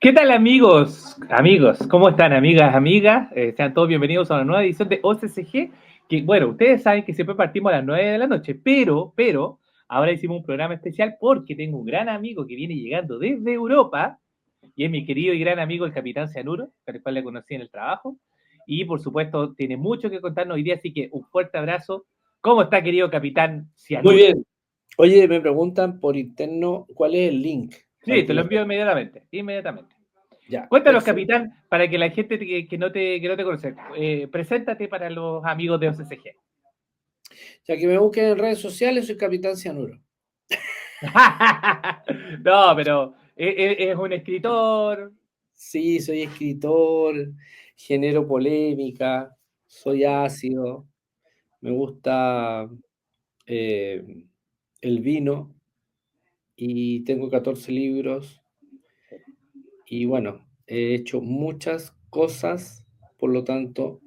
¿Qué tal amigos? Amigos, ¿cómo están amigas, amigas? Sean todos bienvenidos a una nueva edición de OCCG, que bueno, ustedes saben que siempre partimos a las 9 de la noche, pero, ahora hicimos un programa especial porque tengo un gran amigo que viene llegando desde Europa, y es mi querido y gran amigo el Capitán Cianuro, con el cual le conocí en el trabajo, y por supuesto tiene mucho que contarnos hoy día, así que un fuerte abrazo. ¿Cómo está querido Capitán Muy Cianuro? bien. Oye, me preguntan por interno cuál es el link para Sí, el te que lo me... envío inmediatamente, inmediatamente. Ya, Cuéntanos, perfecto. capitán, para que la gente que no te conoce, preséntate para los amigos de OCCG. Ya que me busquen en redes sociales, soy Capitán Cianuro. No, pero es un escritor. Sí, soy escritor, genero polémica, soy ácido, me gusta eh, el vino y tengo 14 libros y bueno, he hecho muchas cosas, por lo tanto,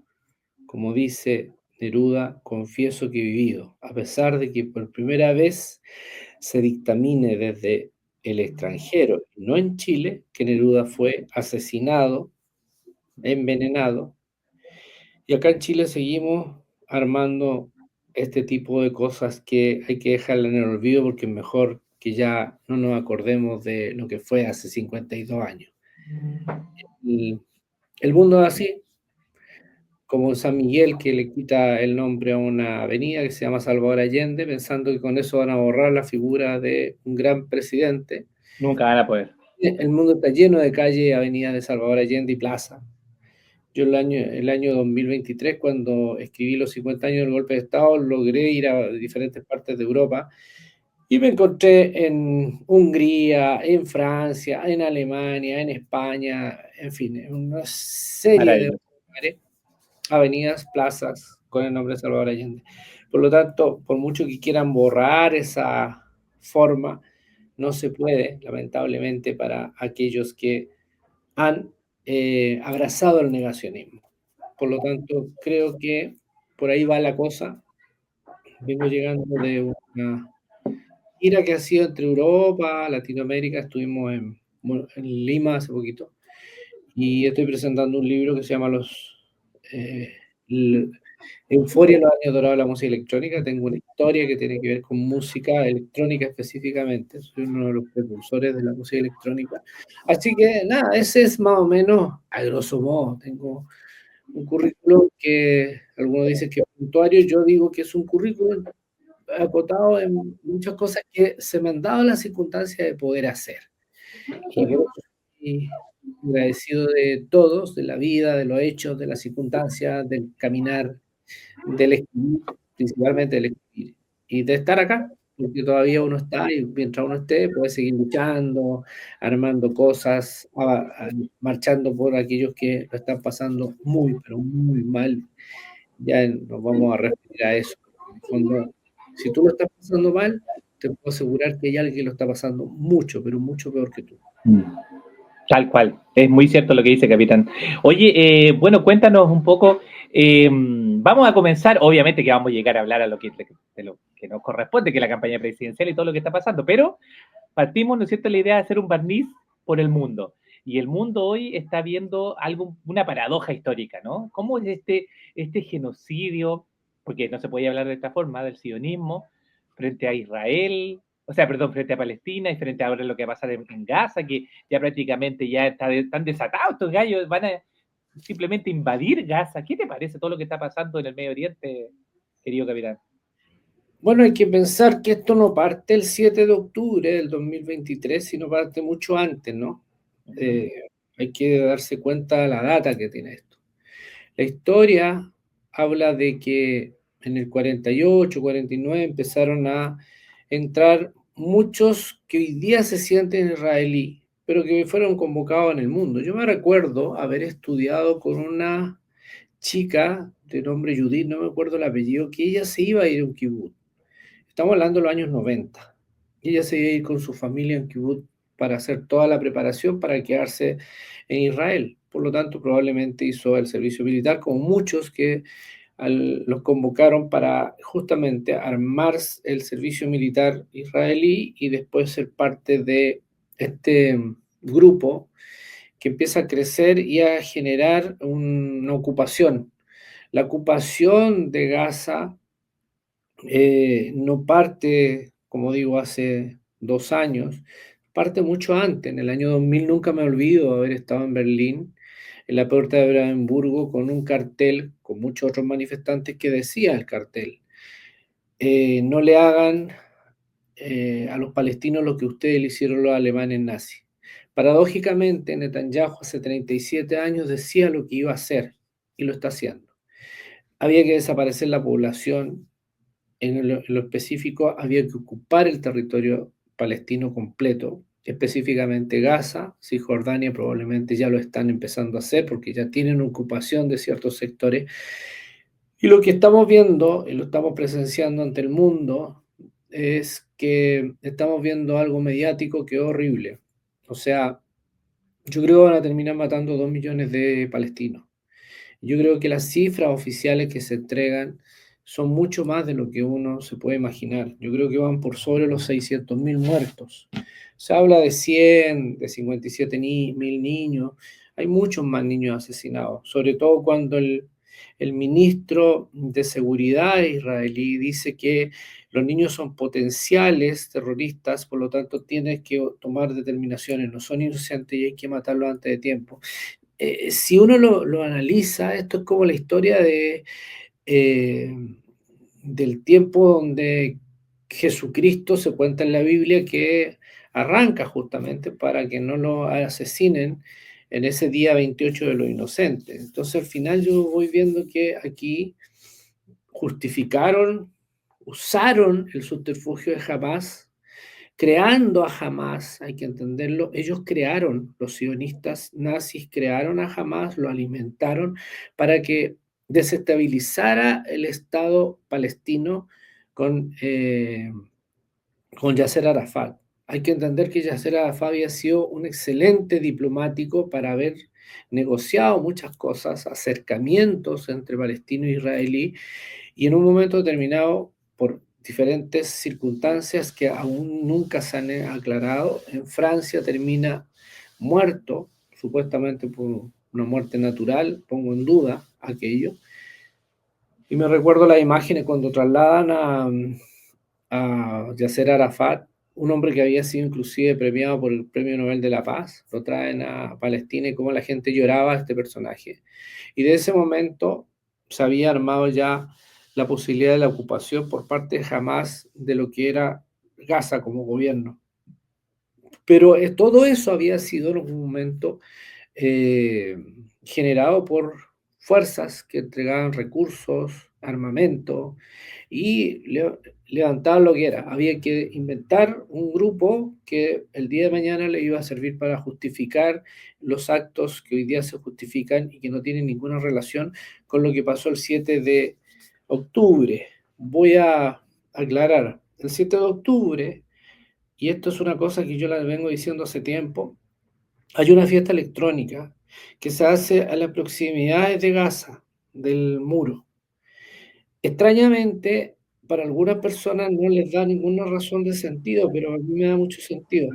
como dice Neruda, confieso que he vivido, a pesar de que por primera vez se dictamine desde el extranjero, no en Chile, que Neruda fue asesinado, envenenado, y acá en Chile seguimos armando este tipo de cosas que hay que dejarla en el olvido porque es mejor que ya no nos acordemos de lo que fue hace 52 años. El, el mundo es así, como San Miguel que le quita el nombre a una avenida que se llama Salvador Allende, pensando que con eso van a borrar la figura de un gran presidente. Nunca van a poder. El mundo está lleno de calles, avenidas de Salvador Allende y plaza. Yo el año 2023, cuando escribí los 50 años del golpe de Estado, logré ir a diferentes partes de Europa y me encontré en Hungría, en Francia, en Alemania, en España, en fin, en una serie de Maravilloso. lugares, avenidas, plazas con el nombre de Salvador Allende. Por lo tanto, por mucho que quieran borrar esa forma, no se puede, lamentablemente, para aquellos que han abrazado el negacionismo. Por lo tanto, creo que por ahí va la cosa. Vengo llegando de una gira que ha sido entre Europa, Latinoamérica, estuvimos en Lima hace poquito, y estoy presentando un libro que se llama eh, Euforia en los años dorados de la música electrónica. Tengo una historia que tiene que ver con música electrónica específicamente. Soy uno de los precursores de la música electrónica. Así que nada, ese es más o menos a grosso modo. Tengo un currículum que algunos dicen que es puntuario, yo digo que es un currículum acotado en muchas cosas que se me han dado las circunstancias de poder hacer. Y por eso estoy agradecido de todos, de la vida, de los hechos, de las circunstancias, del caminar, del escribir, principalmente del escribir, y de estar acá, porque todavía uno está y mientras uno esté puede seguir luchando, armando cosas, marchando por aquellos que lo están pasando muy, pero muy mal. Ya nos vamos a referir a eso. En el fondo, si tú lo estás pasando mal, te puedo asegurar que hay alguien que lo está pasando mucho, pero mucho peor que tú. Mm. Tal cual, es muy cierto lo que dice capitán. Oye, bueno, cuéntanos un poco. Vamos a comenzar, obviamente que vamos a llegar a hablar de lo que nos corresponde, que es la campaña presidencial y todo lo que está pasando, pero partimos, ¿no es cierto?, la idea de hacer un barniz por el mundo. Y el mundo hoy está viendo algo, una paradoja histórica, ¿no? ¿Cómo es este genocidio, porque no se podía hablar de esta forma, del sionismo, frente a Israel, o sea, perdón, frente a Palestina y frente a ahora lo que va a pasar en Gaza, que ya prácticamente ya están desatados estos gallos, van a simplemente invadir Gaza. ¿Qué te parece todo lo que está pasando en el Medio Oriente, querido capitán? Bueno, hay que pensar que esto no parte el 7 de octubre del 2023, sino parte mucho antes, ¿no? Uh -huh. Eh, Hay que darse cuenta de la data que tiene esto. La historia habla de que en el 48, 49 empezaron a entrar muchos que hoy día se sienten israelí, pero que fueron convocados en el mundo. Yo me recuerdo haber estudiado con una chica de nombre Judith, no me acuerdo el apellido, que ella se iba a ir a un kibutz. Estamos hablando de los años 90. Y ella se iba a ir con su familia en kibutz para hacer toda la preparación para quedarse en Israel. Por lo tanto, probablemente hizo el servicio militar, como muchos que los convocaron para justamente armar el servicio militar israelí y después ser parte de este grupo que empieza a crecer y a generar una ocupación. La ocupación de Gaza no parte, como digo, hace 2 años, parte mucho antes. En el año 2000 nunca me olvido haber estado en Berlín, en la puerta de Brandenburgo, con un cartel, con muchos otros manifestantes que decía el cartel, no le hagan a los palestinos lo que ustedes le hicieron los alemanes nazis. Paradójicamente, Netanyahu hace 37 años decía lo que iba a hacer y lo está haciendo. Había que desaparecer la población, en lo específico había que ocupar el territorio palestino completo, específicamente Gaza, Cisjordania probablemente ya lo están empezando a hacer porque ya tienen ocupación de ciertos sectores. Y lo que estamos viendo y lo estamos presenciando ante el mundo es que estamos viendo algo mediático que es horrible. O sea, yo creo que van a terminar matando 2 millones de palestinos. Yo creo que las cifras oficiales que se entregan son mucho más de lo que uno se puede imaginar. Yo creo que van por sobre los 600.000 muertos. Se habla de 100, de 57.000 niños. Hay muchos más niños asesinados, sobre todo cuando el ministro de Seguridad israelí dice que los niños son potenciales terroristas, por lo tanto tienes que tomar determinaciones, no son inocentes y hay que matarlos antes de tiempo. Si uno lo analiza, esto es como la historia eh, del tiempo donde Jesucristo se cuenta en la Biblia que arranca justamente para que no lo asesinen en ese día 28 de los inocentes. Entonces al final yo voy viendo que aquí justificaron, usaron el subterfugio de Hamas, creando a Hamas, hay que entenderlo, ellos crearon, los sionistas nazis crearon a Hamas, lo alimentaron para que desestabilizara el Estado palestino con, eh, con Yasser Arafat. Hay que entender que Yasser Arafat había sido un excelente diplomático para haber negociado muchas cosas, acercamientos entre palestino e israelí, y en un momento determinado, por diferentes circunstancias que aún nunca se han aclarado, en Francia termina muerto, supuestamente por una muerte natural, pongo en duda aquello, y me recuerdo las imágenes cuando trasladan a Yasser Arafat, un hombre que había sido inclusive premiado por el Premio Nobel de la Paz, lo traen a Palestina y cómo la gente lloraba a este personaje. Y de ese momento se había armado ya la posibilidad de la ocupación por parte de Hamas de lo que era Gaza como gobierno. Pero todo eso había sido en un momento eh, generado por fuerzas que entregaban recursos, armamento y levantaban lo que era. Había que inventar un grupo que el día de mañana le iba a servir para justificar los actos que hoy día se justifican y que no tienen ninguna relación con lo que pasó el 7 de octubre. Voy a aclarar, el 7 de octubre, y esto es una cosa que yo la vengo diciendo hace tiempo, hay una fiesta electrónica que se hace a las proximidades de Gaza, del muro. Extrañamente, para algunas personas no les da ninguna razón de sentido, pero a mí me da mucho sentido.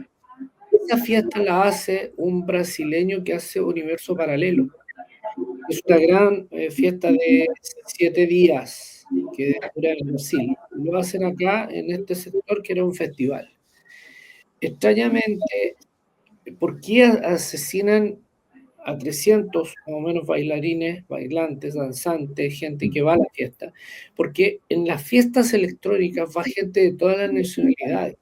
Esa fiesta la hace un brasileño que hace Universo Paralelo. Es una gran fiesta de 7 días que dura en Brasil. Lo hacen acá, en este sector, que era un festival. Extrañamente, ¿por qué asesinan a 300 más o menos bailarines, bailantes, danzantes, gente que va a la fiesta? Porque en las fiestas electrónicas va gente de todas las nacionalidades.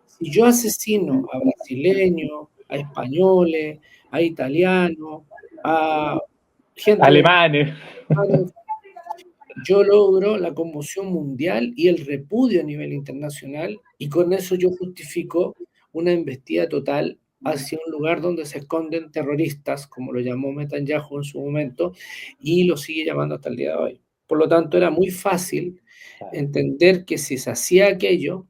Si yo asesino a brasileños, a españoles, a italianos, a gente de Alemanes. yo logro la conmoción mundial y el repudio a nivel internacional, y con eso yo justifico una embestida total hacia un lugar donde se esconden terroristas, como lo llamó Netanyahu en su momento, y lo sigue llamando hasta el día de hoy. Por lo tanto, era muy fácil entender que si se hacía aquello,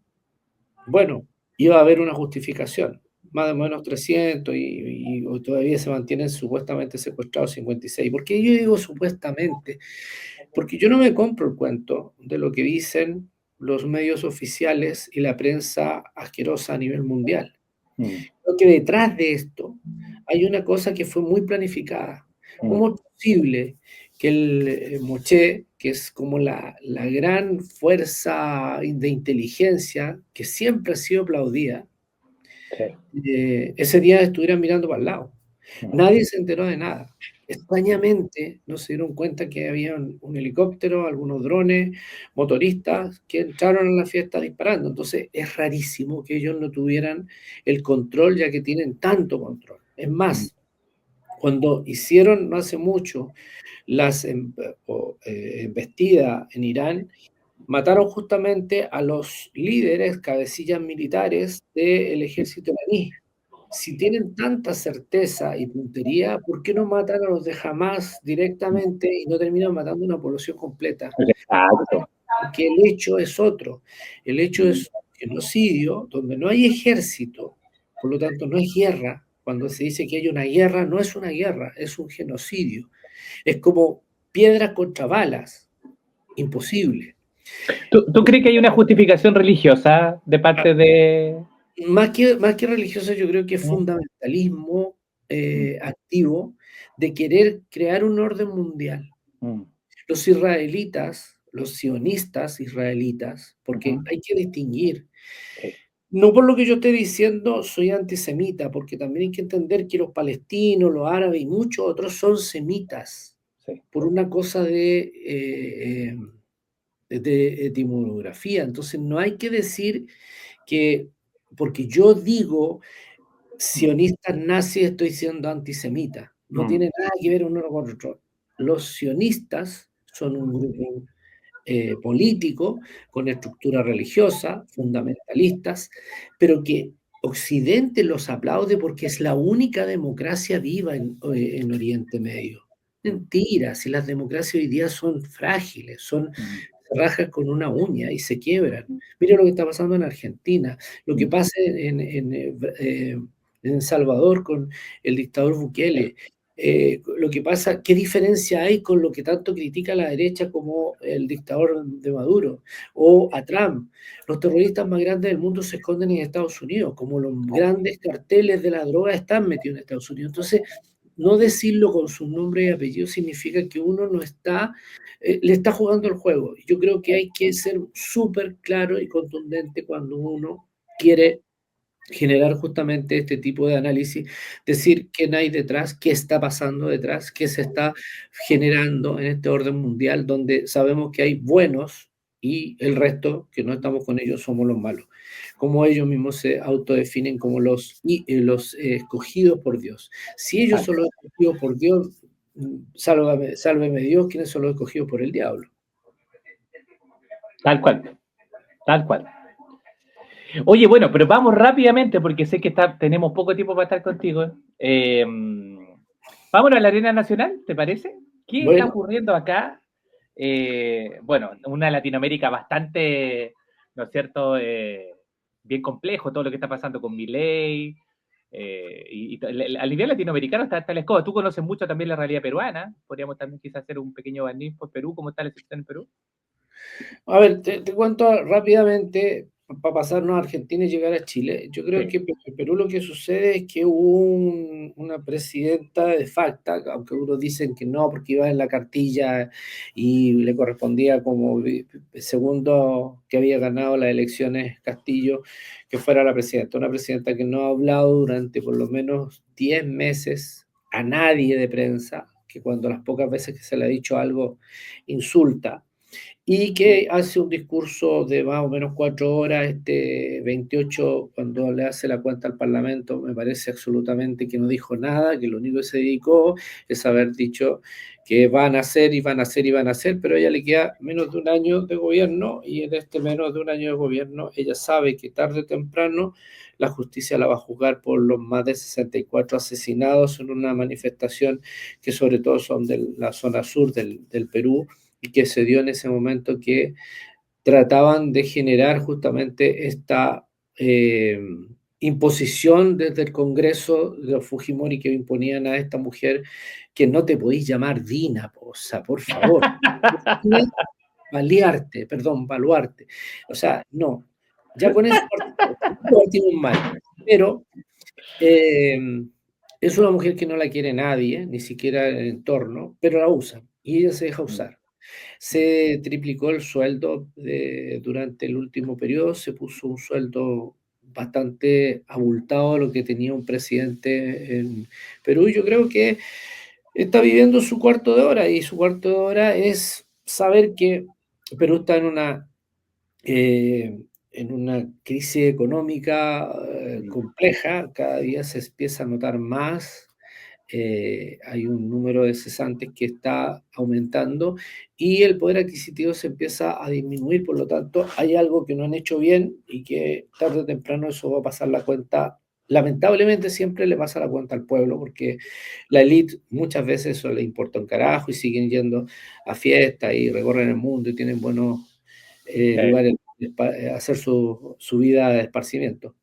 bueno, iba a haber una justificación. Más o menos 300 y todavía se mantienen supuestamente secuestrados 56. ¿Por qué yo digo supuestamente? Porque yo no me compro el cuento de lo que dicen los medios oficiales y la prensa asquerosa a nivel mundial. Creo que detrás de esto hay una cosa que fue muy planificada. mm, ¿Cómo es posible que el Moché, que es como la gran fuerza de inteligencia que siempre ha sido aplaudida, sí, ese día estuvieran mirando para el lado? mm, Nadie se enteró de nada. Extrañamente, no se dieron cuenta que había un helicóptero, algunos drones, motoristas que entraron a la fiesta disparando. Entonces, es rarísimo que ellos no tuvieran el control, ya que tienen tanto control. Es mm, más, cuando hicieron no hace mucho las embestidas en Irán, mataron justamente a los líderes, cabecillas militares del ejército iraní. Si tienen tanta certeza y puntería, ¿por qué no matan a los de Hamas mm. directamente y no terminan matando a una población completa? Exacto. Porque el hecho es otro. El hecho Mm, es un genocidio donde no hay ejército, por lo tanto no es guerra. Cuando se dice que hay una guerra, no es una guerra, es un genocidio. Es como piedras contra balas, imposible. ¿Tú crees que hay una justificación religiosa de parte de... Más que religioso, yo creo que es Mm, fundamentalismo mm, activo de querer crear un orden mundial. mm, Los israelitas, los sionistas israelitas, porque ujú, hay que distinguir, sí, no por lo que yo esté diciendo soy antisemita, porque también hay que entender que los palestinos, los árabes y muchos otros son semitas, sí. por una cosa de etimología. Entonces no hay que decir que, porque yo digo Mm, sionistas nazis, estoy siendo antisemita. No mm, tiene nada que ver uno con otro. Los sionistas son un grupo político con estructura religiosa, fundamentalistas, pero que Occidente los aplaude porque es la única democracia viva en Oriente Medio. mm, Mentira, si las democracias hoy día son frágiles, mm, se rajan con una uña y se quiebran. Mira lo que está pasando en Argentina, lo que mm, pasa en Salvador con el dictador sí. Bukele, lo que pasa, qué diferencia hay con lo que tanto critica la derecha como el dictador de Maduro o a Trump. Los terroristas más grandes del mundo se esconden en Estados Unidos, como los grandes carteles de la droga están metidos en Estados Unidos. Entonces, no decirlo con su nombre y apellido significa que uno no está, le está jugando el juego. Yo creo que hay que ser súper claro y contundente cuando uno quiere generar justamente este tipo de análisis, decir quién hay detrás, qué está pasando detrás, qué se está generando en este orden mundial, donde sabemos que hay buenos y el resto, que no estamos con ellos, somos los malos. Como ellos mismos se autodefinen como los escogidos por Dios. Si ellos son los escogidos por Dios, sálveme Dios, ¿quiénes son los escogidos por el diablo? Tal cual, tal cual. Oye, bueno, pero vamos rápidamente porque sé que tenemos poco tiempo para estar contigo. Vámonos a la arena nacional, ¿te parece? ¿Qué está Bueno, ocurriendo acá? Bueno, una Latinoamérica bastante, ¿no es cierto? Bien complejo, todo lo que está pasando con Milei. Al nivel latinoamericano está la escoba. Tú conoces mucho también la realidad peruana. Podríamos también quizás hacer un pequeño barniz por Perú, cómo está la situación en Perú. a ver, te cuento rápidamente para pasarnos a Argentina y llegar a Chile. Yo creo Sí. que en Perú lo que sucede es que hubo una presidenta de facto, aunque unos dicen que no, porque iba en la cartilla y le correspondía como segundo que había ganado las elecciones Castillo, que fuera la presidenta. Una presidenta que no ha hablado durante por lo menos 10 meses a nadie de prensa, que cuando las pocas veces que se le ha dicho algo insulta y que hace un discurso de más o menos 4 horas, 28, cuando le hace la cuenta al Parlamento, me parece absolutamente que no dijo nada, que lo único que se dedicó es haber dicho que van a hacer y van a hacer y van a hacer, pero a ella le queda menos de un año de gobierno y en este menos de un año de gobierno ella sabe que tarde o temprano la justicia la va a juzgar por los más de 64 asesinados en una manifestación que sobre todo son de la zona sur del Perú y que se dio en ese momento que trataban de generar justamente esta imposición desde el Congreso de los Fujimori que imponían a esta mujer que no te podéis llamar Dina, o sea, por favor. Dina Baliarte, perdón, Baluarte. O sea, no. Ya con eso partimos mal. Pero eh, Es una mujer que no la quiere nadie, ni siquiera el entorno, pero la usa y ella se deja Mm, usar. Se triplicó el sueldo durante el último periodo, se puso un sueldo bastante abultado a lo que tenía un presidente en Perú. Yo creo que está viviendo su cuarto de hora y su cuarto de hora es saber que Perú está en una crisis económica mm. compleja, cada día se empieza a notar más, hay un número de cesantes que está aumentando y el poder adquisitivo se empieza a disminuir, por lo tanto hay algo que no han hecho bien y que tarde o temprano eso va a pasar la cuenta. Lamentablemente siempre le pasa la cuenta al pueblo porque la élite muchas veces eso le importa un carajo y siguen yendo a fiestas y recorren el mundo y tienen buenos Eh, lugares hacer su vida de esparcimiento.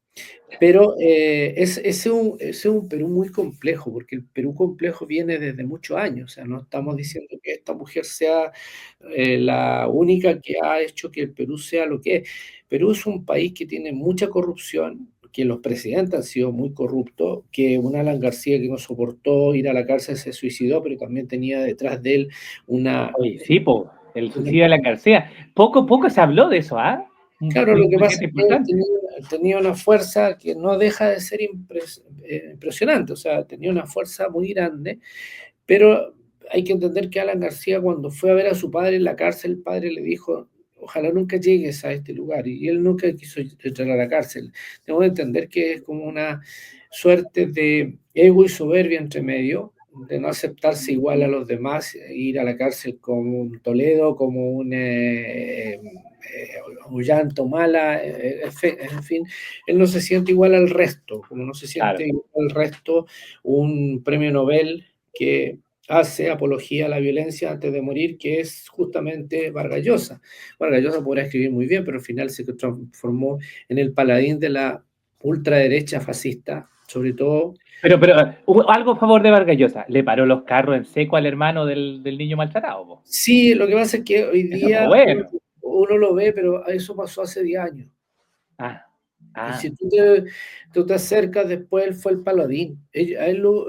Pero ese es un Perú muy complejo, porque el Perú complejo viene desde muchos años. O sea, no estamos diciendo que esta mujer sea la única que ha hecho que el Perú sea lo que es. Perú es un país que tiene mucha corrupción, que los presidentes han sido muy corruptos, que un Alan García que no soportó ir a la cárcel se suicidó, pero también tenía detrás de él una... Oye, sí, po, el una suicidio de la García. Poco se habló de eso, ¿ah? Claro, Un lo que pasa dirigente es que él importante. tenía una fuerza que no deja de ser impresionante, o sea, tenía una fuerza muy grande, pero hay que entender que Alan García cuando fue a ver a su padre en la cárcel, el padre le dijo, ojalá nunca llegues a este lugar, y él nunca quiso entrar a la cárcel. Tengo que entender que es como una suerte de ego y soberbia entre medio, de no aceptarse igual a los demás, ir a la cárcel como un Toledo, como Ollanta, Mala, en fin, él no se siente igual al resto, como no se Claro. siente igual al resto un premio Nobel que hace apología a la violencia antes de morir, que es justamente Vargas Llosa. Vargas Llosa podrá escribir muy bien, pero al final se transformó en el paladín de la ultraderecha fascista, sobre todo. Pero hubo algo a favor de Vargas Llosa. Le paró los carros en seco al hermano del niño maltratado, po. Sí, lo que pasa es que hoy Eso fue día bueno. uno lo ve, pero eso pasó hace 10 años. Ah, Y si ah, tú te acercas, después él fue el paladín. A él lo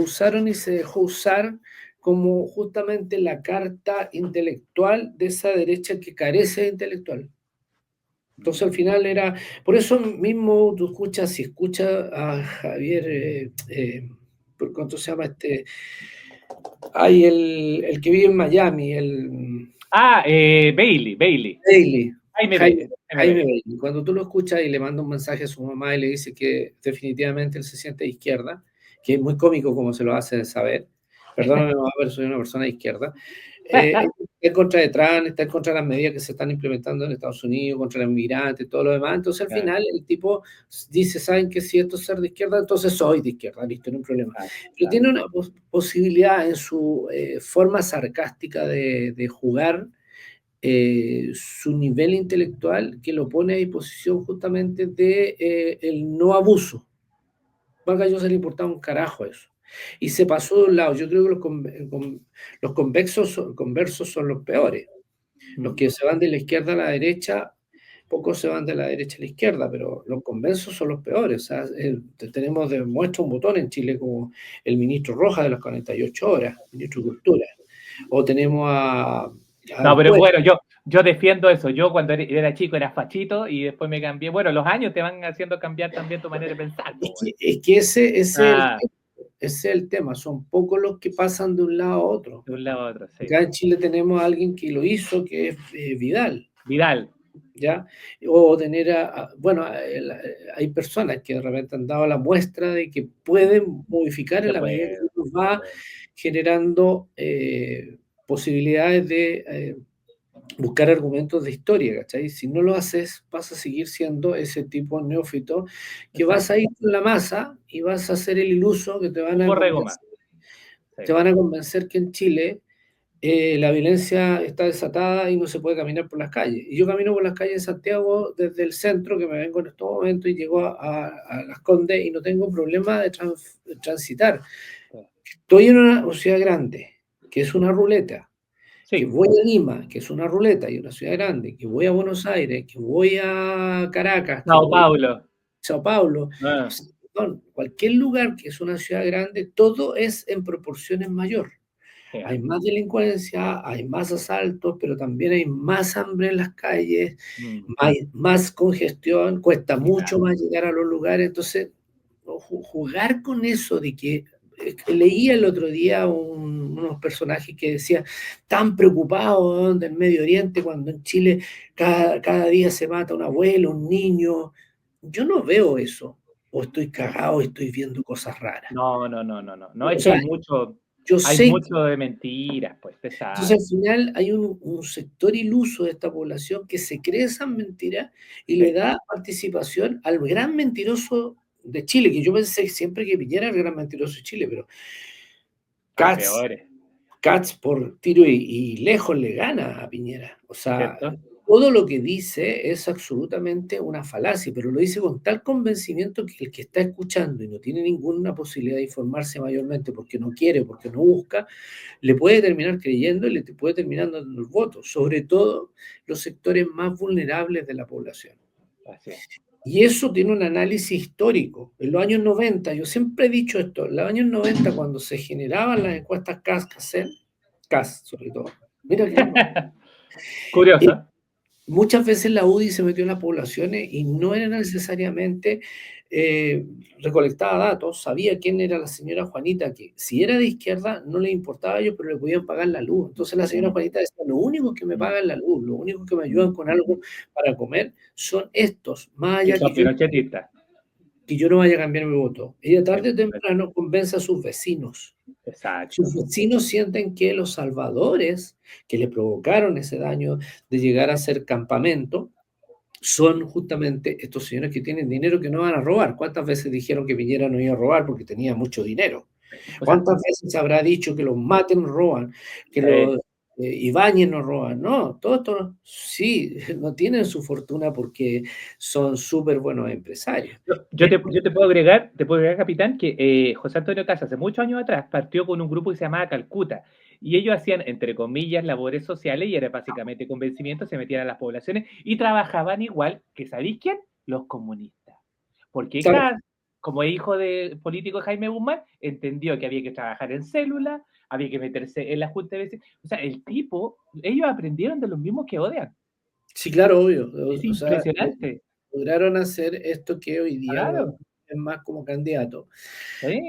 usaron y se dejó usar como justamente la carta intelectual de esa derecha que carece de intelectual. Entonces al final era, por eso mismo tú escuchas, si escuchas a Javier, ¿por cuánto se llama este? Hay el que vive en Miami, el Bailey. Bailey, Jaime Jaime, Bailey. Jaime Jaime Bailey. Bailey. Cuando tú lo escuchas y le manda un mensaje a su mamá y le dice que definitivamente él se siente de izquierda, que es muy cómico como se lo hace saber, perdóname mamá, pero soy una persona de izquierda, está en contra de Trump, está en contra de las medidas que se están implementando en Estados Unidos, contra los inmigrantes, todo lo demás. Entonces al Claro, final el tipo dice, ¿saben qué? Si esto es ser de izquierda, entonces soy de izquierda, listo, no hay problema. claro, Pero claro. tiene una posibilidad en su forma sarcástica de jugar su nivel intelectual que lo pone a disposición justamente de el no abuso. Vargas Llosa le importaba un carajo eso. Y se pasó de un lado. Yo creo que los conversos son los peores. Los Mm. que se van de la izquierda a la derecha, pocos se van de la derecha a la izquierda, pero los conversos son los peores. O sea, tenemos de muestra un botón en Chile como el ministro Rojas de las 48 horas, ministro de Cultura. O tenemos No, al pero Cueto. bueno, yo defiendo eso. Yo cuando era chico era fachito y después me cambié. Bueno, los años te van haciendo cambiar también tu manera de pensar, po, weón. Es que Ah, ese es el tema, son pocos los que pasan de un lado a otro. de un lado a otro, sí. Acá en Chile tenemos a alguien que lo hizo, que es Vidal, Vidal. ¿ya? O tener bueno, hay personas que de repente han dado la muestra de que pueden modificar en Se la medida puede, que uno se va puede. generando posibilidades de buscar argumentos de historia, ¿cachai? Si no lo haces, vas a seguir siendo ese tipo neófito que vas a Exacto. ir con la masa y vas a ser el iluso que Un borrego más. Sí. te van a convencer que en Chile la violencia está desatada y no se puede caminar por las calles. Y yo camino por las calles de Santiago desde el centro, que me vengo en estos momentos, y llego a Las Condes y no tengo problema de transitar. Sí. Estoy en una ciudad grande, que es una ruleta, que Sí. voy a Lima, que es una ruleta y una ciudad grande, que voy a Buenos Aires, que voy a Caracas, que Sao voy a Paulo. Sao Paulo. Ah. perdón, cualquier lugar que es una ciudad grande, todo es en proporciones mayor. Hay Real. más delincuencia, hay más asaltos, pero también hay más hambre en las calles, Mm, hay más congestión, cuesta mucho claro. más llegar a los lugares. Entonces, jugar con eso de que leía el otro día unos personajes que decían tan preocupados, ¿no?, del Medio Oriente cuando en Chile cada día se mata un abuelo, un niño. Yo no veo eso, o estoy cagado, estoy viendo cosas raras. No, no, no, no, no. No, O es que sea, yo hay sé. mucho de mentiras, pues, usted Entonces, sabe. al final hay un sector iluso de esta población que se cree esas mentiras y le Sí. da participación al gran mentiroso de Chile, que yo pensé siempre que Piñera era el gran mentiroso de Chile, pero Hay Katz, peores, Katz por tiro y lejos le gana a Piñera. O sea, ¿cierto? todo lo que dice es absolutamente una falacia, pero lo dice con tal convencimiento que el que está escuchando y no tiene ninguna posibilidad de informarse mayormente porque no quiere, porque no busca, le puede terminar creyendo y le puede terminar dando el voto, sobre todo los sectores más vulnerables de la población. Así es. Y eso tiene un análisis histórico. En los años 90, yo siempre he dicho esto, en los años 90 cuando se generaban las encuestas CAS sobre todo, mira que eh, Curioso. muchas veces la UDI se metió en las poblaciones y no era necesariamente eh, recolectaba datos, sabía quién era la señora Juanita, que si era de izquierda no le importaba a ellos, pero le podían pagar la luz. Entonces la señora Mm, Juanita decía, lo único que me mm, pagan la luz, lo único que me ayudan mm. con algo para comer son estos, más Que allá son pinochetistas. que yo no vaya a cambiar mi voto. Ella Sí, tarde o pues, temprano convence a sus vecinos. Sus exacto. vecinos sienten que los salvadores que le provocaron ese daño de llegar a ser campamento son justamente estos señores que tienen dinero que no van a robar. ¿Cuántas veces dijeron que Piñera no iba a robar porque tenía mucho dinero? O sea, ¿Cuántas veces se habrá dicho que los Maten roban, que sí. los Ibáñez no roban? No, todos estos sí, no tienen su fortuna porque son súper buenos empresarios. Te puedo agregar, capitán, que José Antonio Casa hace muchos años atrás partió con un grupo que se llamaba Calcuta y ellos hacían, entre comillas, labores sociales y era básicamente convencimiento, se metían a las poblaciones y trabajaban igual que, ¿sabéis quién? Los comunistas. Porque Claro, Cas, como hijo de político de Jaime Guzmán, entendió que había que trabajar en células, había que meterse en la junta de vecinos. O sea, el tipo, ellos aprendieron de los mismos que odian. sí, claro, obvio. Es O sea, impresionante. lograron hacer esto que hoy día lo vemos Claro. más como candidato. Sí.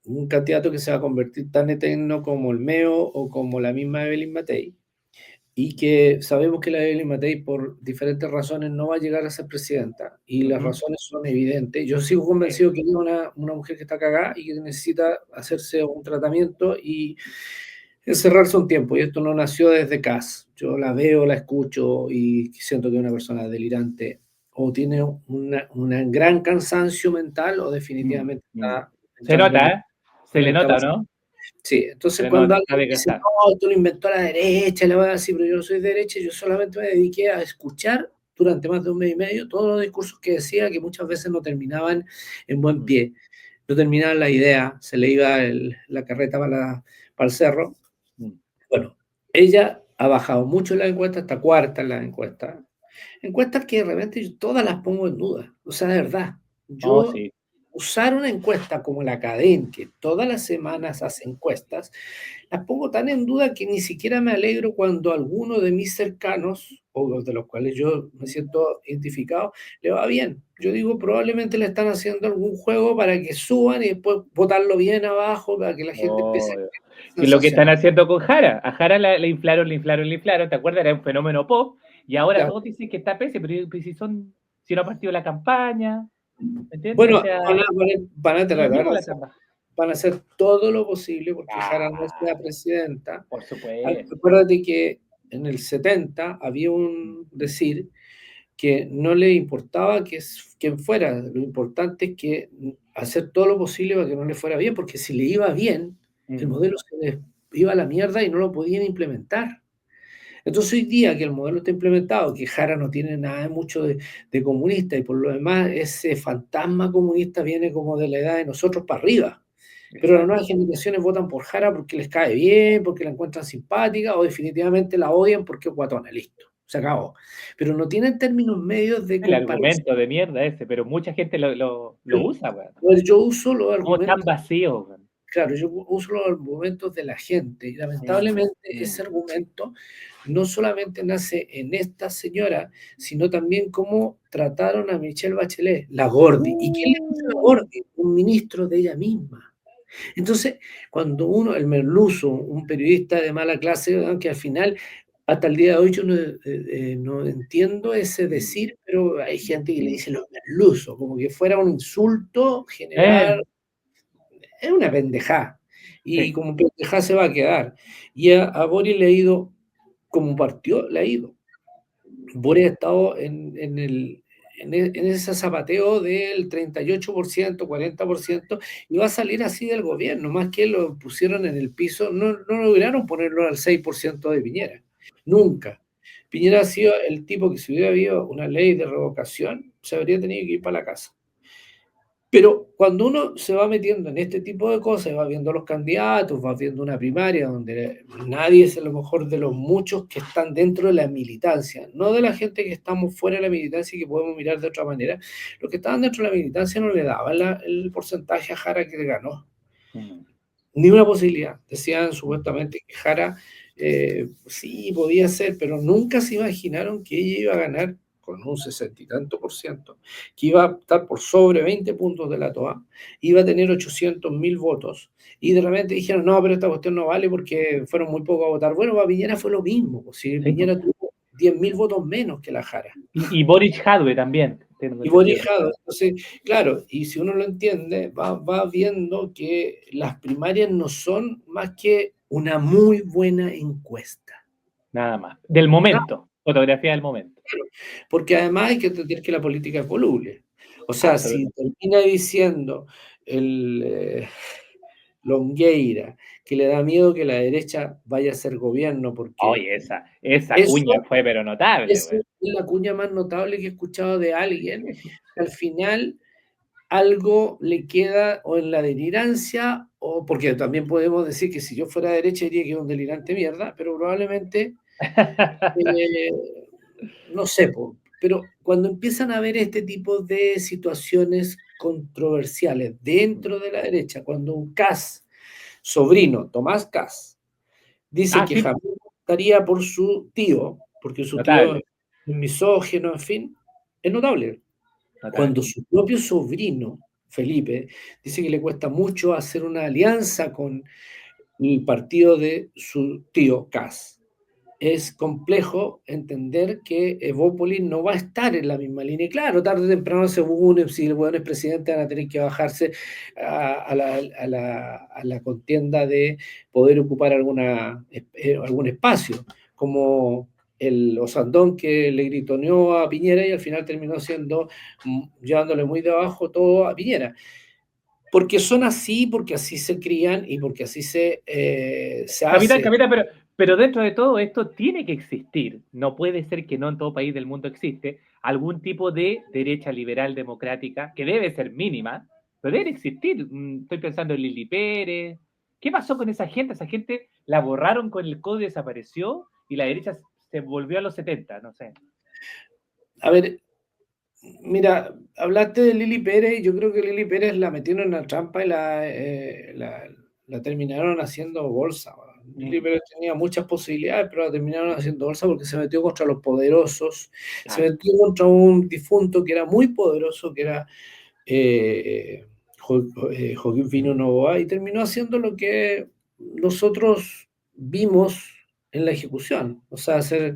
Un candidato que se va a convertir tan eterno como el Meo o como la misma Evelyn Matei, y que sabemos que la Evelyn Matei por diferentes razones no va a llegar a ser presidenta, y las Ujú. razones son evidentes. Yo sigo Sí. convencido que es una mujer que está cagada y que necesita hacerse un tratamiento y encerrarse un tiempo, y esto no nació desde CAS. Yo la veo, la escucho y siento que es una persona delirante, o tiene una gran cansancio mental o Mm, definitivamente mm. está Se entrando nota, ¿eh? Se en la le nota, incapacitación. ¿no? Sí, Se entonces le cuando nota, está alguien dice, desgastado. no, esto lo inventó la derecha, le voy a decir, pero yo no soy de derecha, yo solamente me dediqué a escuchar durante más de un mes y medio todos los discursos que decía, que muchas veces no terminaban en buen Mm, pie, no terminaban la idea, se le iba la carreta para el cerro. mm. Bueno, ella ha bajado mucho en la encuesta, está cuarta en la encuesta. Encuestas que de repente yo todas las pongo en duda. O sea, de verdad, Oh, yo sí. usar una encuesta como la Cadem, que todas las semanas hace encuestas, las pongo tan en duda que ni siquiera me alegro cuando alguno de mis cercanos, o los de los cuales yo me siento identificado, le va bien. Yo digo, probablemente le están haciendo algún juego para que suban y después botarlo bien abajo para que la gente empiece a Obvio. creer Que es lo que sensación. están haciendo con Jara. A Jara le inflaron, le inflaron, le inflaron. ¿Te acuerdas? Era un fenómeno pop. Y ahora Ya. todos dicen que está pese, pero si no ha partido la campaña, ¿me entiendes? O Bueno, sea, van a ellos tratar mismos de la hacer, están bajando. van a hacer todo lo posible porque Jara no sea Ah, presidenta. por supuesto. Acuérdate que en el 70 había un decir que no le importaba quién fuera, lo importante es que hacer todo lo posible para que no le fuera bien, porque si le iba bien, el Mm. modelo se les iba a la mierda y no lo podían implementar. Entonces hoy día que el modelo está implementado, que Jara no tiene nada mucho de comunista y por lo demás ese fantasma comunista viene como de la edad de nosotros para arriba. Pero las nuevas Exacto. generaciones votan por Jara porque les cae bien, porque la encuentran simpática o definitivamente la odian porque es guatona, listo. se acabó. Pero no tienen términos medios de El comparación. argumento de mierda ese, pero mucha gente lo usa, weón. Pues yo uso los Como tan argumentos, vacío, weón. claro, yo uso los argumentos de la gente y Mm, lamentablemente mm. ese argumento no solamente nace en esta señora, sino también cómo trataron a Michelle Bachelet, la Gordi. ¿Y quién le puso la Uh, Gordi? Un ministro de ella misma. Entonces, cuando uno, el merluzo, un periodista de mala clase, aunque al final, hasta el día de hoy yo no entiendo ese decir, pero hay gente que le dice los merluzos, como que fuera un insulto eh, general, es una pendejada. Y sí. como pendejada se va a quedar. Y a Boris le ha ido, como partió, le ha ido. Boris ha estado en ese zapateo del 38%, 40%, y va a salir así del gobierno, más que lo pusieron en el piso, no lograron ponerlo al 6% de Piñera, nunca. Piñera ha sido el tipo que si hubiera habido una ley de revocación, se habría tenido que ir para la casa. Pero cuando uno se va metiendo en este tipo de cosas, va viendo los candidatos, va viendo una primaria donde nadie es a lo mejor de los muchos que están dentro de la militancia, no de la gente que estamos fuera de la militancia y que podemos mirar de otra manera. Los que estaban dentro de la militancia no le daban el porcentaje a Jara que ganó, Mm, ni una posibilidad. Decían mm. supuestamente que Jara sí podía ser, pero nunca se imaginaron que ella iba a ganar con un 60 y tanto por ciento, que iba a estar por sobre 20 puntos de la TOA, iba a tener 800.000 votos, y de repente dijeron, no, pero esta cuestión no vale porque fueron muy pocos a votar. Bueno, para Piñera fue lo mismo, pues, si Sí, pues. Piñera tuvo 10.000 votos menos que la Jara. Y Boris Jadwe también, tengo Y entendido. Borijado, entonces, claro, y si uno lo entiende, va viendo que las primarias no son más que una muy buena encuesta. Nada más. Del Ah, momento. Fotografía del momento. porque además hay que entender que la política es voluble. O sea, si Absolutamente. termina diciendo el Longueira que le da miedo que la derecha vaya a ser gobierno, porque Oye, esa cuña eso, fue pero notable, esa güey. es la cuña más notable que he escuchado de alguien, que al final algo le queda o en la delirancia, o porque también podemos decir que si yo fuera derecha diría que es un delirante mierda, pero probablemente, eh, no sé, pero cuando empiezan a haber este tipo de situaciones controversiales dentro de la derecha, cuando un Kass, sobrino, Tomás Kass, dice Ah, que sí, jamás votaría por su tío, porque su tío es notable, misógino, en fin, es notable. Cuando notable. su propio sobrino, Felipe, dice que le cuesta mucho hacer una alianza con el partido de su tío Kass. Es complejo entender que Evópolis no va a estar en la misma línea. Y claro, tarde o temprano se une, si el weón es presidente, van a tener que bajarse a la contienda de poder ocupar algún espacio, como el Osandón que le gritoneó a Piñera y al final terminó siendo, llevándole muy de abajo todo a Piñera. Porque son así, porque así se crían y porque así se Capitán, hace. capitán, pero dentro de todo esto tiene que existir. No puede ser que no en todo país del mundo existe algún tipo de derecha liberal democrática que debe ser mínima, pero debe existir. Estoy pensando en Lili Pérez. ¿Qué pasó con esa gente? Esa gente la borraron con el código, desapareció y la derecha se volvió a los 70, no sé. A ver, mira, hablaste de Lili Pérez, yo creo que Lili Pérez la metieron en la trampa y la terminaron haciendo bolsa. Lili Mm, Pérez tenía muchas posibilidades, pero la terminaron haciendo bolsa porque se metió contra los poderosos, se claro. metió contra un difunto que era muy poderoso, que era Joaquín Fino Novoa, y terminó haciendo lo que nosotros vimos en la ejecución, o sea, hacer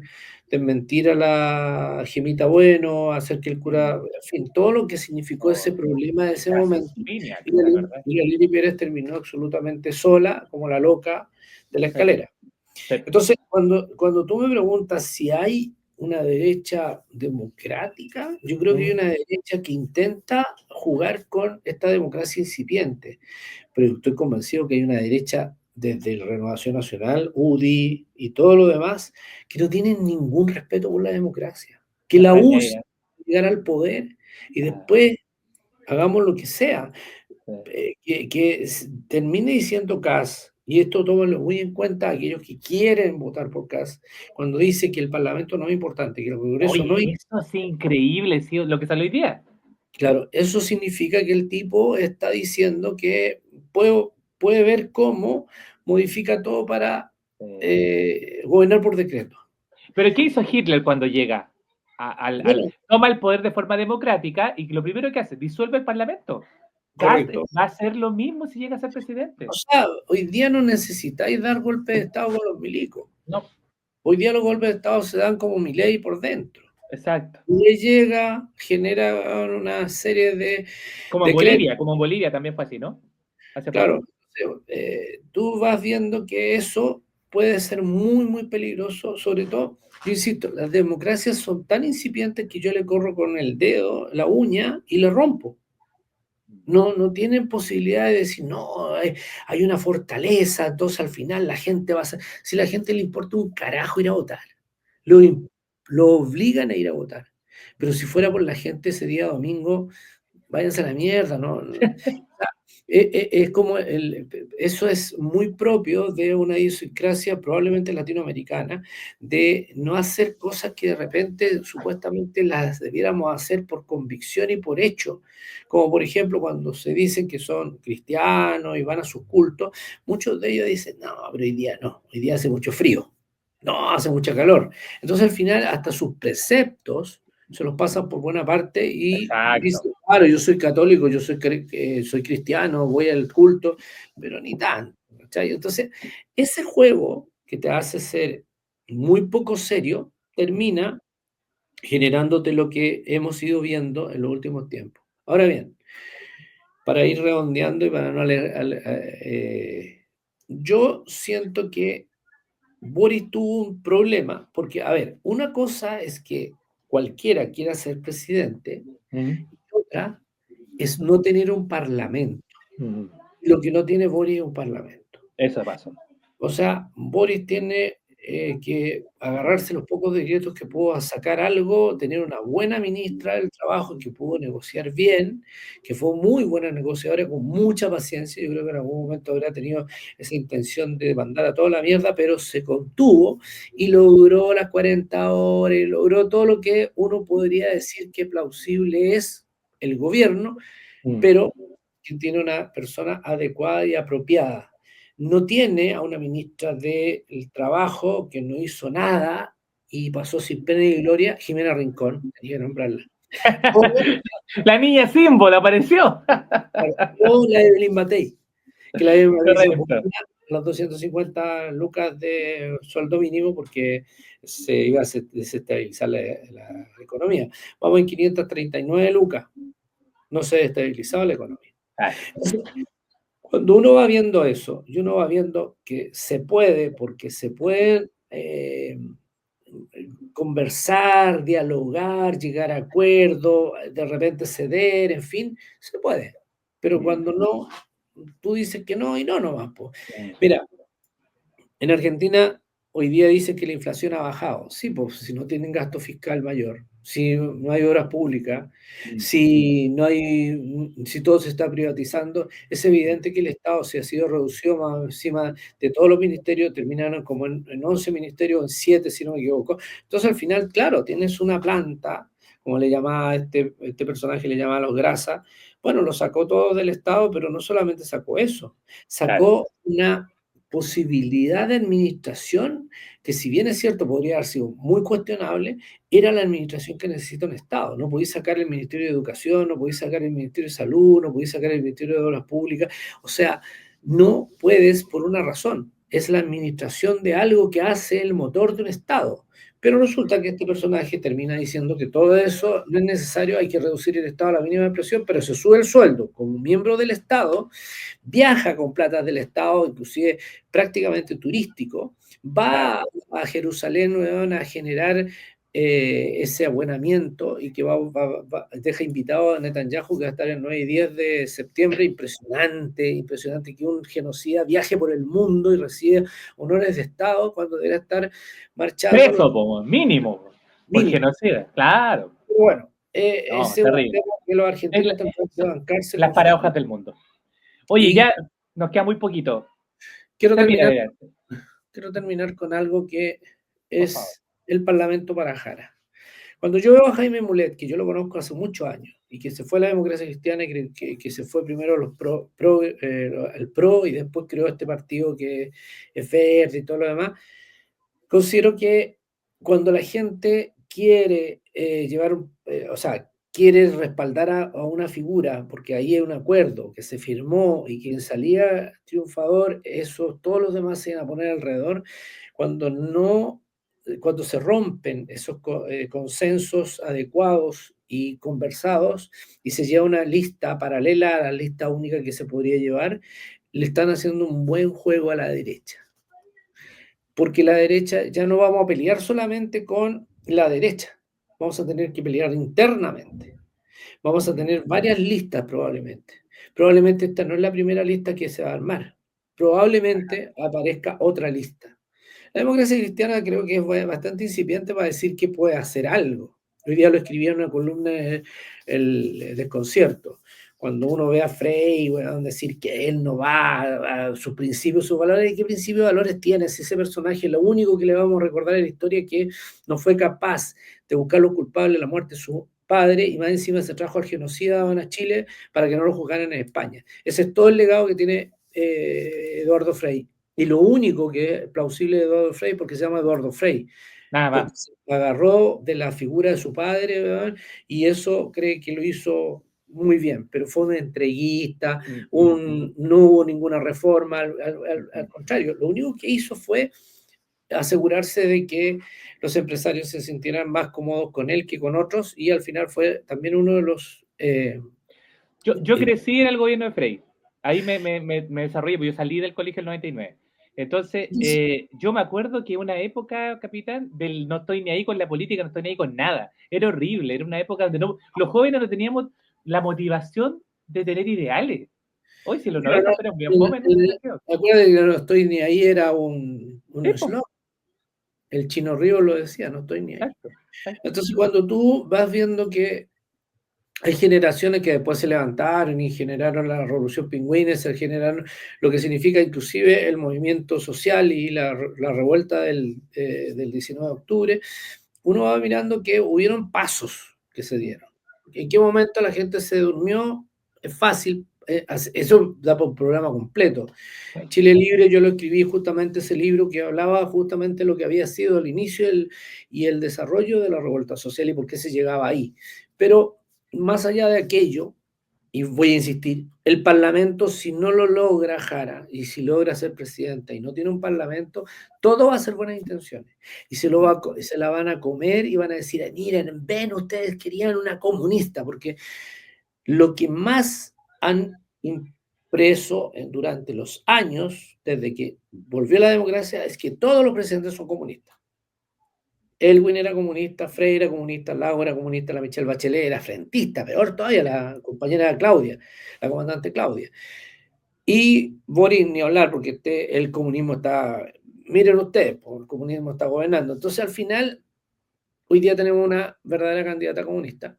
desmentir a la Gemita Bueno, hacer que el cura, Mm. en fin, todo lo que significó ese Oh, problema de qué ese caso momento, Spinac, y la, ¿te acordás? y la Lili Pérez terminó absolutamente sola, como la loca de la Sí, escalera. sí. Entonces, cuando tú me preguntas si hay una derecha democrática, yo creo que hay Mm, una derecha que intenta jugar con esta democracia incipiente, pero estoy convencido que hay una derecha desde la Renovación Nacional, UDI y todo lo demás, que no tienen ningún respeto por la democracia, que no la están ni ahí, usa ¿eh? para llegar al poder y Ah, después hagamos lo que sea sí. termine diciendo Kass Y esto tómenlo muy en cuenta aquellos que quieren votar por Kast, cuando dice que el Parlamento no es importante, que el Congreso no es... Oye, eso es increíble, sí, lo que salió hoy día. Claro, eso significa que el tipo está diciendo que puede ver cómo modifica todo para gobernar por decreto. Pero ¿qué hizo Hitler cuando llega? Bueno, Toma el poder de forma democrática y lo primero que hace, disuelve el Parlamento. Kast correcto. va a hacer lo mismo si llega a ser presidente. O sea, hoy día no necesitáis dar golpes de Estado con los milicos. No, Hoy día los golpes de Estado se dan como Milei por dentro. exacto. Le llega, genera una serie de decretos. Como en Bolivia también fue así, ¿no? Hace Claro, poco. tú vas viendo que eso puede ser muy, muy peligroso, sobre todo, yo insisto, las democracias son tan incipientes que yo le corro con el dedo, la uña, y le rompo. No tienen posibilidad de decir, no, hay una fortaleza, entonces al final la gente va a ser, si la gente le importa un carajo ir a votar, lo, lo obligan a ir a votar. Pero si fuera por la gente ese día domingo, váyanse a la mierda, ¿no? Es como eso es muy propio de una idiosincrasia probablemente latinoamericana, de no hacer cosas que de repente supuestamente las debiéramos hacer por convicción y por hecho, como por ejemplo cuando se dicen que son cristianos y van a sus cultos, muchos de ellos dicen, no, pero hoy día no, hoy día hace mucho frío, no, hace mucha calor. Entonces al final hasta sus preceptos se los pasan por buena parte y Exacto. dicen, claro, yo soy católico, soy cristiano, voy al culto, pero ni tanto, ¿cachai? Entonces, ese juego que te hace ser muy poco serio termina generándote lo que hemos ido viendo en los últimos tiempos. Ahora bien, para ir redondeando y para no yo siento que Boris tuvo un problema, porque, a ver, una cosa es que cualquiera quiera ser presidente, Mm, y otra es no tener un parlamento. mm. Lo que no tiene Boris es un parlamento. Eso pasó. O sea, Boris tiene que agarrarse los pocos decretos que pudo sacar algo, tener una buena ministra del trabajo que pudo negociar bien, que fue muy buena negociadora con mucha paciencia. Yo creo que en algún momento habrá tenido esa intención de mandar a toda la mierda, pero se contuvo y logró las 40 horas, y logró todo lo que uno podría decir que plausible es el gobierno, Mm. pero que tiene una persona adecuada y apropiada. No tiene a una ministra del Trabajo que no hizo nada y pasó sin pena ni gloria, Jimena Rincón, tenía que nombrarla. O, La niña símbolo apareció. o la Evelyn Matei, que la Evelyn Matei se oponía Correcto. a los 250 lucas de sueldo mínimo porque se iba a desestabilizar la economía. Vamos en 539 lucas, no se desestabilizaba la economía. Ay, Cuando uno va viendo eso y uno va viendo que se puede, porque se pueden conversar, dialogar, llegar a acuerdos, de repente ceder, en fin, se puede. Pero mm, cuando no, tú dices que no y no, no vas. mm, Mira, en Argentina hoy día dicen que la inflación ha bajado. Sí, pues si no tienen gasto fiscal mayor, si no hay obras públicas, mm, si todo se está privatizando, es evidente que el Estado se ha sido reducido más encima de todos los ministerios, terminaron como en 11 ministerios, en 7 si no me equivoco. Entonces al final, claro, tienes una planta, como le llamaba este personaje, le llamaba los grasas, bueno, lo sacó todo del Estado, pero no solamente sacó eso, claro, sacó una posibilidad de administración que, si bien es cierto, podría haber sido muy cuestionable, era la administración que necesita un Estado. No podéis sacar el Ministerio de Educación, no podéis sacar el Ministerio de Salud, no podéis sacar el Ministerio de Obras Públicas. O sea, no puedes por una razón. Es la administración de algo que hace el motor de un Estado. Pero resulta que este personaje termina diciendo que todo eso no es necesario, hay que reducir el Estado a la mínima expresión, pero se sube el sueldo como miembro del Estado, viaja con plata del Estado, inclusive prácticamente turístico, claro. va a Jerusalén, weón, a generar ese abonamiento y que deja invitado a Netanyahu, que va a estar el 9 y 10 de septiembre. Impresionante, impresionante que un genocida viaje por el mundo y reciba honores de Estado cuando debería estar marchando Preso, los po, mínimo, por mínimos. genocida, claro. Pero bueno, No, ese es un terrible. tema que los Es argentinos están tratando de bancarse las con sus... paradojas del mundo. Oye, Y ya nos queda muy poquito. quiero Termina, terminar, Adrián, quiero terminar con algo que por favor. es el Parlamento para Jara. Cuando yo veo a Jaime Mulet, que yo lo conozco hace muchos años, y que se fue a la democracia cristiana, y que se fue primero a los el PRO, y después creó este partido que es verde y todo lo demás, considero que cuando la gente quiere o sea, quiere respaldar a una figura, porque ahí hay un acuerdo que se firmó y quien salía triunfador, eso, todos los demás se iban a poner alrededor, cuando no, cuando se rompen esos consensos adecuados y conversados y se lleva una lista paralela a la lista única que se podría llevar, le están haciendo un buen juego a la derecha, porque la derecha ya no vamos a pelear solamente con la derecha, vamos a tener que pelear internamente, vamos a tener varias listas probablemente. Probablemente esta no es la primera lista que se va a armar, probablemente aparezca otra lista. La democracia cristiana creo que es bastante incipiente para decir que puede hacer algo. Hoy día lo escribí en una columna el desconcierto. Cuando uno ve a Frey, bueno, decir que él no va a sus principios, sus valores, ¿y qué principios y valores tiene? Si ese personaje, lo único que le vamos a recordar en la historia es que no fue capaz de buscar los culpables de la muerte de su padre y más encima se trajo al genocida a Chile para que no lo juzgaran en España. Ese es todo el legado que tiene Eduardo Frei. Y lo único que es plausible de Eduardo Frei, porque se llama Eduardo Frei, Nada porque más. se agarró de la figura de su padre, ¿verdad? Y eso cree que lo hizo muy bien, pero fue un entreguista, no hubo ninguna reforma, al contrario, lo único que hizo fue asegurarse de que los empresarios se sintieran más cómodos con él que con otros, y al final fue también uno de los... Yo crecí en el gobierno de Frei. Ahí me desarrollé, porque yo salí del colegio en el 99. Entonces, yo me acuerdo que una época, capitán, del no estoy ni ahí con la política, no estoy ni ahí con nada. Era horrible, era una época donde los jóvenes no teníamos la motivación de tener ideales. Hoy, si los Pero 90 fueron bien fome en ese sentido. acuérdate que no estoy ni ahí era un Sí, pues, eslogan. El Chino Río lo decía, no estoy ni ahí. exacto, exacto. Entonces, cuando tú vas viendo que hay generaciones que después se levantaron y generaron la revolución pingüina, se generaron lo que significa inclusive el movimiento social y la revuelta del 19 de octubre, uno va mirando que hubieron pasos que se dieron. ¿En qué momento la gente se durmió? Es fácil, eso da por un programa completo. Chile Libre, yo lo escribí justamente ese libro que hablaba justamente de lo que había sido el inicio y el desarrollo de la revuelta social y por qué se llegaba ahí. Pero más allá de aquello, y voy a insistir, el Parlamento, si no lo logra Jara, y si logra ser presidenta y no tiene un Parlamento, todo va a ser buenas intenciones. Y se la van a comer y van a decir, miren, ven, ustedes querían una comunista, porque lo que más han impreso durante los años, desde que volvió la democracia, es que todos los presidentes son comunistas. Elwin era comunista, Frei era comunista, Lago era comunista, la Michelle Bachelet era frentista, peor todavía la compañera Claudia, la comandante Claudia. Y Boris ni hablar, porque el comunismo está, miren ustedes, el comunismo está gobernando. Entonces al final, hoy día tenemos una verdadera candidata comunista,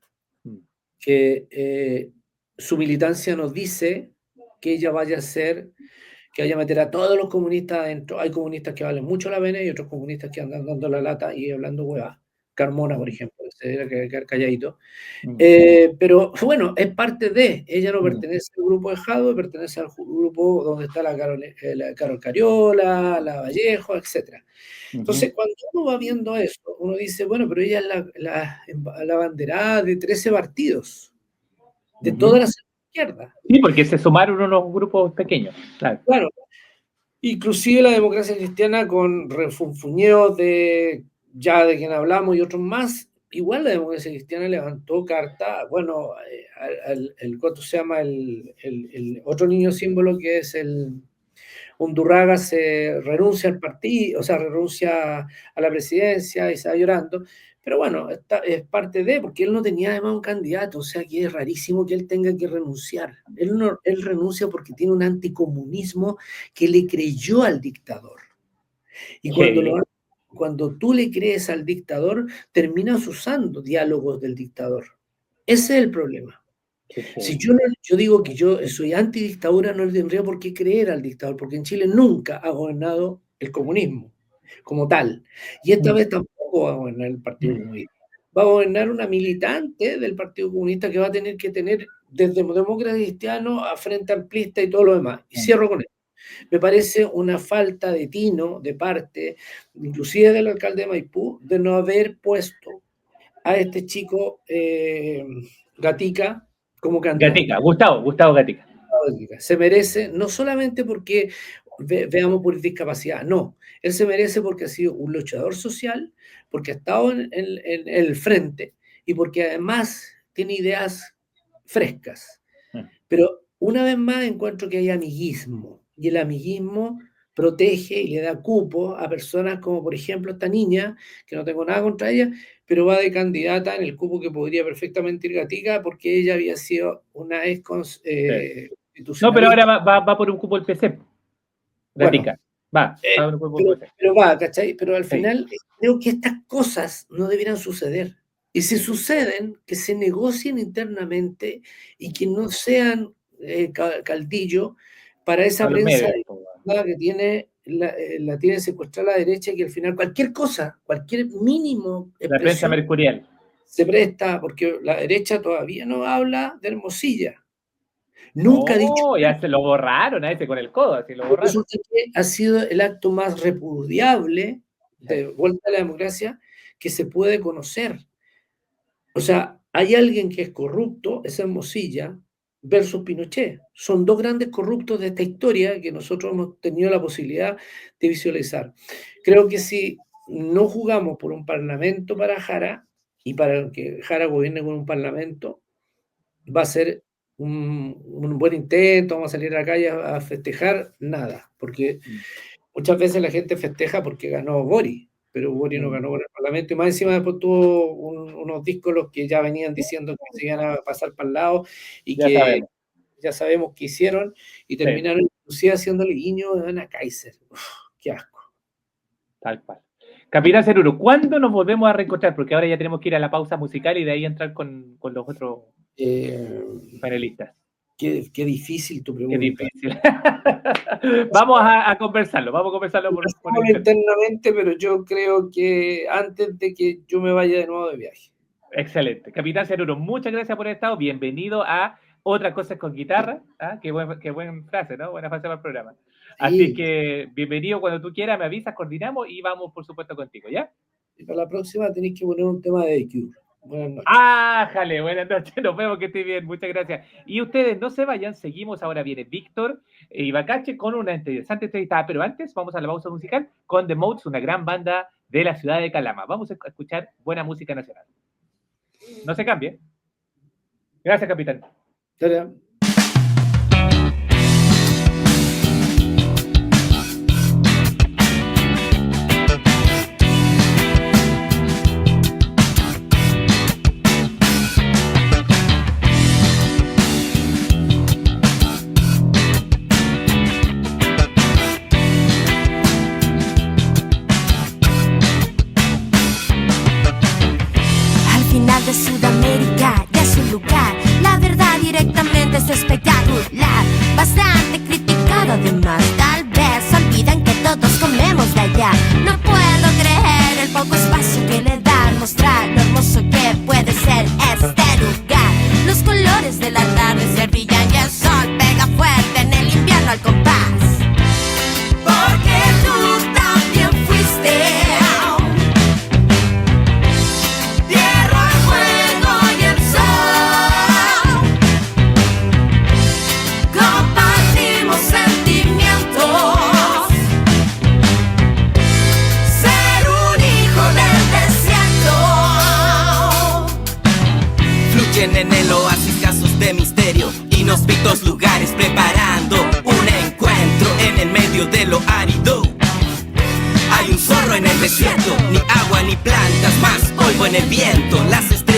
que su militancia nos dice que ella vaya a ser, que vaya a meter a todos los comunistas adentro. Hay comunistas que valen mucho la pena y otros comunistas que andan dando la lata y hablando huevas. Carmona, por ejemplo, se debe quedar calladito. Pero bueno, es parte de, ella no pertenece al grupo de Jadwe, pertenece al grupo donde está la Carol Cariola, la Vallejo, etc. Entonces, cuando uno va viendo eso, uno dice, bueno, pero ella es la banderada de 13 partidos, de todas las izquierdas. Sí, porque se sumaron unos grupos pequeños, claro. Claro, inclusive la democracia cristiana con refunfuñeos de quien hablamos y otros más, igual la democracia cristiana levantó carta, bueno, ¿cuánto se llama? El otro niño símbolo que es el Undurraga se renuncia al partido, o sea, renuncia a la presidencia y se va llorando. Pero bueno, es parte de, porque él no tenía además un candidato, o sea que es rarísimo que él tenga que renunciar. Él renuncia porque tiene un anticomunismo que le creyó al dictador. Y cuando tú le crees al dictador, terminas usando diálogos del dictador. Ese es el problema. Si yo digo que yo soy antidictadura, no le tendría por qué creer al dictador, porque en Chile nunca ha gobernado el comunismo como tal. Y esta vez tampoco va a gobernar el Partido Comunista. Va a gobernar una militante del Partido Comunista que va a tener que tener desde demócrata cristiano a frente amplista y todo lo demás. Y cierro con esto. Me parece una falta de tino de parte, inclusive del alcalde de Maipú, de no haber puesto a este chico Gatica como candidato. Gatica, Gustavo Gatica. Se merece, no solamente porque veamos por discapacidad, no, él se merece porque ha sido un luchador social, porque ha estado en el frente y porque además tiene ideas frescas. Pero una vez más encuentro que hay amiguismo, y el amiguismo protege y le da cupo a personas como, por ejemplo, esta niña, que no tengo nada contra ella, pero va de candidata en el cupo que podría perfectamente ir Gatica, porque ella había sido una ex no, pero ahora va por un cupo el PC. Gatica. Bueno, pero va, ¿cachai? Pero al final creo que estas cosas no deberían suceder. Y si suceden, que se negocien internamente y que no sean caldillo para esa prensa que tiene la tiene secuestrada la derecha, y que al final cualquier cosa, cualquier mínimo la prensa mercurial se presta, porque la derecha todavía no habla de Hermosilla. Nunca ha dicho. Ya se lo borraron a ese con el codo, así lo borraron. Resulta que ha sido el acto más repudiable de vuelta a la democracia que se puede conocer. O sea, hay alguien que es corrupto, es Hermosilla, versus Pinochet. Son dos grandes corruptos de esta historia que nosotros hemos tenido la posibilidad de visualizar. Creo que si no jugamos por un parlamento para Jara, y para que Jara gobierne con un parlamento, va a ser un buen intento, vamos a salir a la calle a festejar, nada, porque muchas veces la gente festeja porque ganó Boric, pero Boric no ganó con el Parlamento, y más encima después tuvo unos díscolos que ya venían diciendo que se iban a pasar para el lado, y ya sabemos qué hicieron, y terminaron inclusive haciéndole guiño a Ana Kaiser. Uf, qué asco. Tal cual. Capitán Ceruro, ¿cuándo nos volvemos a reencontrar? Porque ahora ya tenemos que ir a la pausa musical y de ahí entrar con los otros panelistas. Qué difícil tu pregunta. Qué difícil. Vamos a conversarlo, por internamente, pero yo creo que antes de que yo me vaya de nuevo de viaje. Excelente. Capitán Ceruro, muchas gracias por haber estado. Bienvenido a Otras Cosas con Guitarra. Qué buena frase, ¿no? Buena frase para el programa. Así que bienvenido cuando tú quieras, me avisas, coordinamos y vamos, por supuesto, contigo, ¿ya? Y para la próxima tenéis que poner un tema de The Cure. Buenas noches. Jale, buenas noches, nos vemos, que esté bien, muchas gracias. Y ustedes no se vayan, seguimos, ahora viene Víctor Ibacache con una interesante entrevista, pero antes vamos a la pausa musical con The Modes, una gran banda de la ciudad de Calama. Vamos a escuchar buena música nacional. No se cambie. Gracias, capitán. Gracias. De Sudamérica ya es un lugar, la verdad directamente es espectacular, bastante criticado además, tal vez olvidan que todos comemos de allá. No puedo creer el poco espacio que le dan, mostrar lo hermoso que puede ser este lugar. Los colores del atardecer brillan y el sol pega fuerte en el invierno al compás. Porque tú también fuiste en el oasis casos de misterio, inhóspitos lugares preparando un encuentro en el medio de lo árido. Hay un zorro en el desierto, ni agua ni plantas, más polvo en el viento. Las estrellas